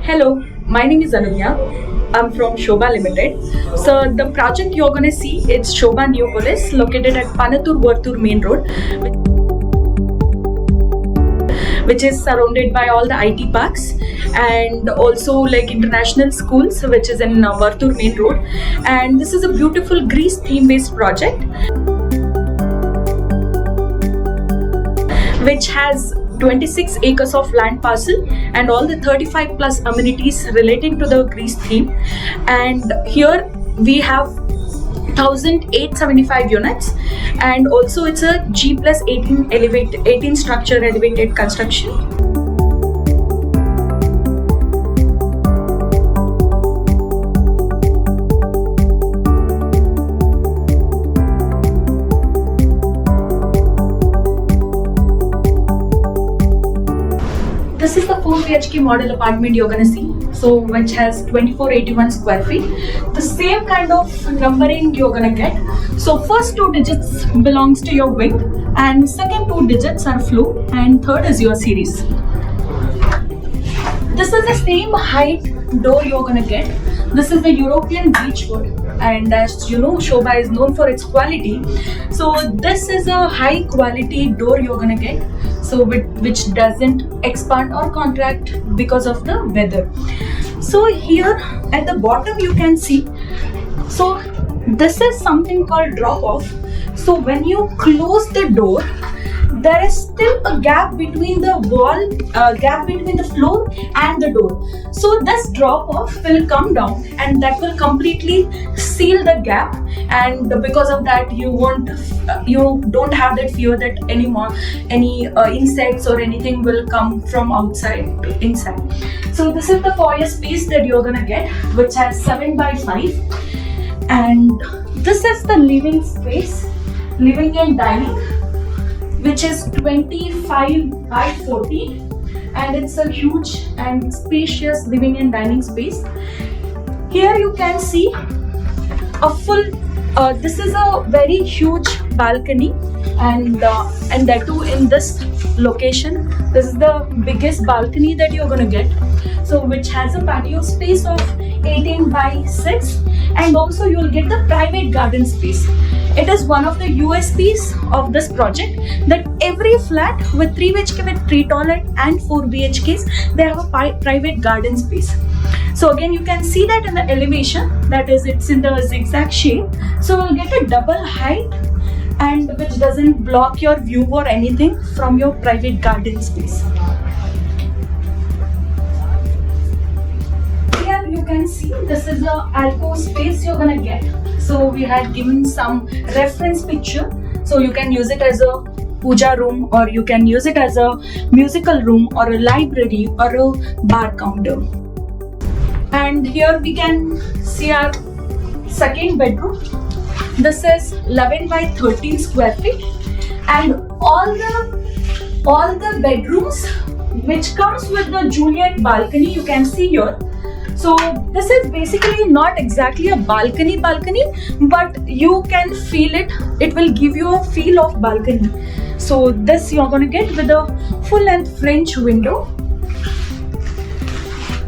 Hello, my name is Ananya. I'm from SOBHA Limited. So the project you're gonna see, it's SOBHA Neopolis, located at Panathur Vaastu main road, which is surrounded by all the IT parks and also like international schools, which is in Vaastu main road. And this is a beautiful Greece theme-based project, which has 26 acres of land parcel and all the 35 plus amenities relating to the Greece theme. And here we have 1875 units, and also it's a G+18 structure elevated construction. This is the 4 BHK model apartment you're gonna see, so which has 2481 square feet. The same kind of numbering you're gonna get. So first 2 digits belongs to your wing, and second 2 digits are floor, and third is your series. This is the same height door you're gonna get. This is the European beech wood, and as you know, SOBHA is known for its quality. So this is a high quality door you're gonna get, so which doesn't expand or contract because of the weather. So here at the bottom you can see, so this is something called drop off. So when you close the door, there is still a gap between the wall, gap between the floor and the door. So this drop off will come down, and that will completely seal the gap. And because of that, you don't have that fear that any insects or anything will come from outside to inside. So this is the foyer space that you're gonna get, which has 7x5, and this is the living space, living and dining, which is 25x40, and it's a huge and spacious living and dining space. Here you can see a full, this is a very huge balcony, and that too in this location. This is the biggest balcony that you're gonna get, so which has a patio space of 18x6, and also you'll get the private garden space. It is one of the USPs of this project that every flat with 3 BHK with 3 toilet and 4 BHKs, they have a private garden space. So again, you can see that in the elevation, that is, it's in the zigzag shape. So you'll get a double height, and which doesn't block your view or anything from your private garden space. Here you can see this is the alcove space you're gonna get. So we had given some reference picture, so you can use it as a puja room, or you can use it as a musical room, or a library, or a bar counter. And here we can see our second bedroom. This is 11x13 square feet, and all the bedrooms which comes with the Juliet balcony you can see here. So this is basically not exactly a balcony, but you can feel it. It will give you a feel of balcony. So this you're gonna get with a full-length French window,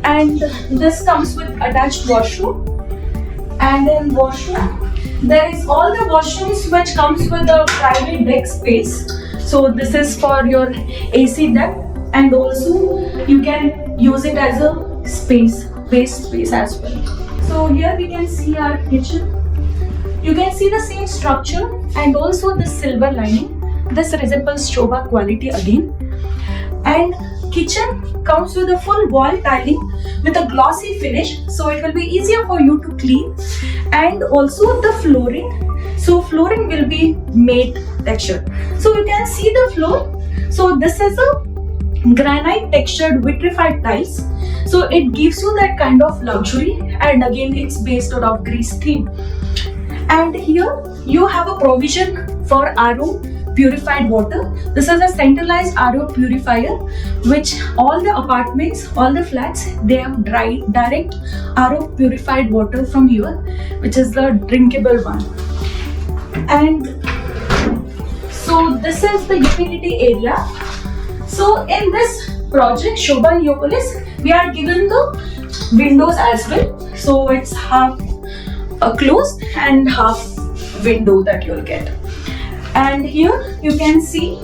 and this comes with attached washroom. And in washroom, there is all the washrooms which comes with a private deck space. So this is for your AC deck, and also you can use it as a waste space as well. So here we can see our kitchen. You can see the same structure and also the silver lining. This resembles SOBHA quality again. And kitchen comes with a full wall tiling with a glossy finish, so it will be easier for you to clean. And also the flooring. So flooring will be matte texture. So you can see the floor. So this is a granite textured vitrified tiles, so it gives you that kind of luxury, and again it's based out of Greece theme. And here you have a provision for RO purified water. This is a centralized RO purifier, which all the apartments, all the flats, they have direct RO purified water from here, which is the drinkable one. And so this is the utility area. So in this project SOBHA Neopolis, we are given the windows as well. So it's half closed and half window that you'll get. And here you can see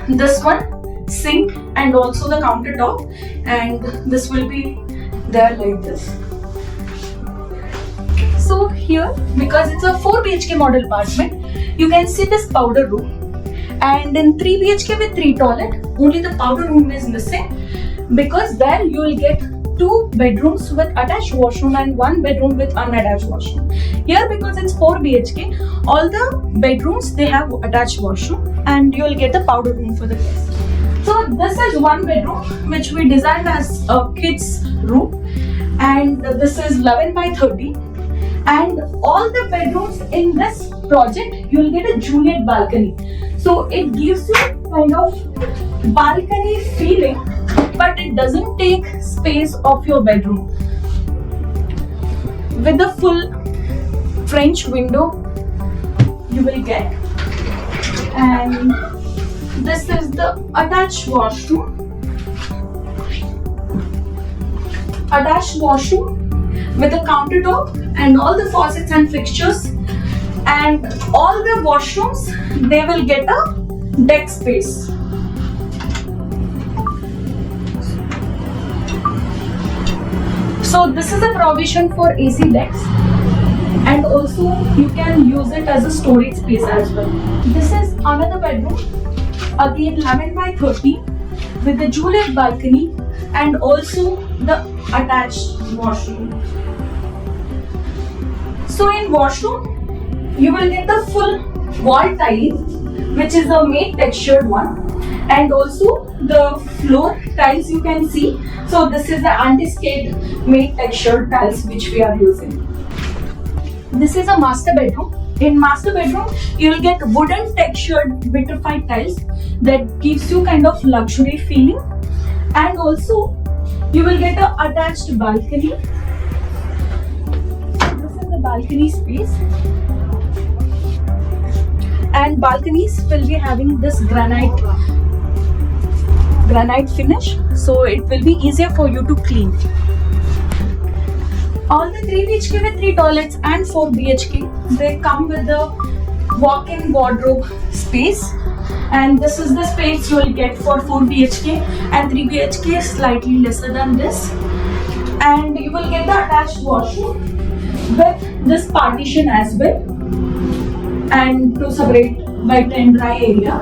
this one sink and also the countertop, and this will be there like this. So here, because it's a 4 BHK model apartment, you can see this powder room. And in 3 BHK with 3 toilet, only the powder room is missing, because there you will get 2 bedrooms with attached washroom and 1 bedroom with unattached washroom. Here, because it's 4 BHK, all the bedrooms they have attached washroom, and you will get the powder room for the guests. So this is 1 bedroom which we designed as a kids room, and this is 11 by 30. And all the bedrooms in this project, you will get a Juliet balcony. So it gives you kind of balcony feeling, but it doesn't take space of your bedroom. With the full French window, you will get. And this is the attached washroom. Attached washroom with a countertop and all the faucets and fixtures, and all the washrooms they will get a deck space. So this is a provision for AC decks, and also you can use it as a storage space as well. This is another bedroom, again 11 by 30 with the Juliet balcony and also the attached washroom. So in washroom, you will get the full wall tiling, which is a matte textured one, and also the floor tiles you can see. So this is the anti-skid matte textured tiles which we are using. This is a master bedroom. In master bedroom, you will get wooden textured vitrified tiles that gives you kind of luxury feeling, and also you will get a attached balcony. Balcony space, and balconies will be having this granite finish, so it will be easier for you to clean. All the 3 BHK with 3 toilets and 4 BHK, they come with the walk-in wardrobe space, and this is the space you will get for 4 BHK, and 3 BHK is slightly lesser than this. And you will get the attached washroom with this partition as well, and to separate wet and dry area.